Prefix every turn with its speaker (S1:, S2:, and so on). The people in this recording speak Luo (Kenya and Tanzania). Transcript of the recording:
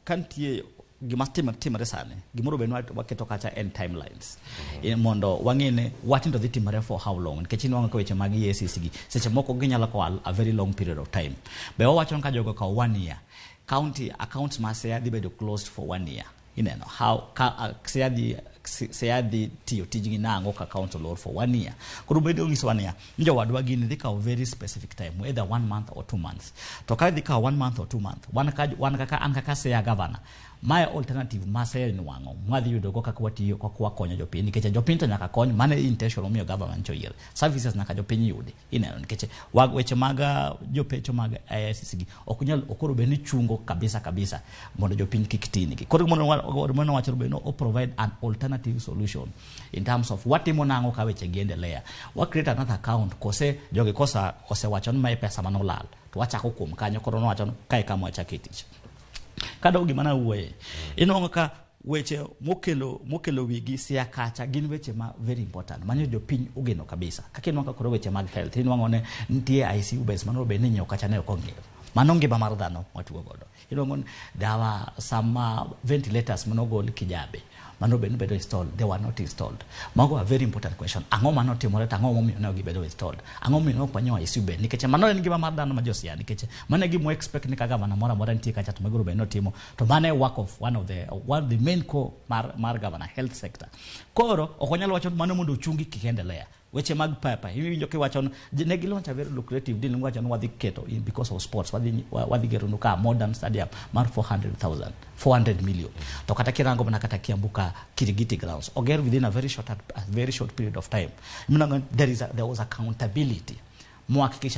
S1: kan tie gima timore sani gimoro be waketo kacha end timelines mondo wang'ene watindo dhi timore for how long nikech inwang'o ka weche mag EACC gi seche moko ginyalo kawo a very long period of time be wawacho ka jogo kawo 1 year county accounts ma Siaya dhi bedo closed for 1 year ineno how Siaya dhi tiyo tijgi nango ka account olor for 1 year koro bedo ngiso wania njo wadwa gini dhi kawo very specific time either 1 month or 2 months to ka dhi kawo 1 month or 2 months wan kaka Siaya governor my alternative masel ni wango mwadhi yudo go kaka watiyo kwa konyo jopiny nikech jopiny to nyaka kony mane intention omiyo government choyier services nyaka jopiny yudi ineno nikech weche maga jopecho maga ICC gi okunyal okoro be ni chungo kabisa mondo jopiny kikitini koro mondo wacho be no provide an alternative solution in terms of what imonango ka weche giendelea wa create another account kose joge kosa wacho ni mai pesa manolal to wachako kuom kanyo koro no wacho kai kama wachaketich kada gimana wuoye inongo ka weche mokelo wigi Siaya kacha gin weche ma very important manyo jopiny ogeno kabisa kaka inongo koro weche mag health inongo ne ntie ICU base mano be ninyo kacha ne okong'eyo mano ngima mar dhano matuo godo inongo dawa sama ventilators manogol Kijabe mano be bedo installed they were not installed mago a very important question ang'o mano timore ang'o momiyo ne gibedo installed ang'o momiyo kwanyo ICU be nikech mano en gima mar dhano ma Siaya nikech mano gimo expect ni kaga mana mora ntie kacha to magoro be no timo to mane work of one of the main core mar governor health sector koro okonyalo wacho mano mondo chungi kikendelea weche mag papa iwinjo kiwacho ne giloncha very lucrative deal ngwacho wadhi keto in because of sports wadhi gero nuka modern stadium mar 400 million to kata kirango bana kata kiambuka Kirigiti grounds oger within a very short period of time there was accountability muhakikisha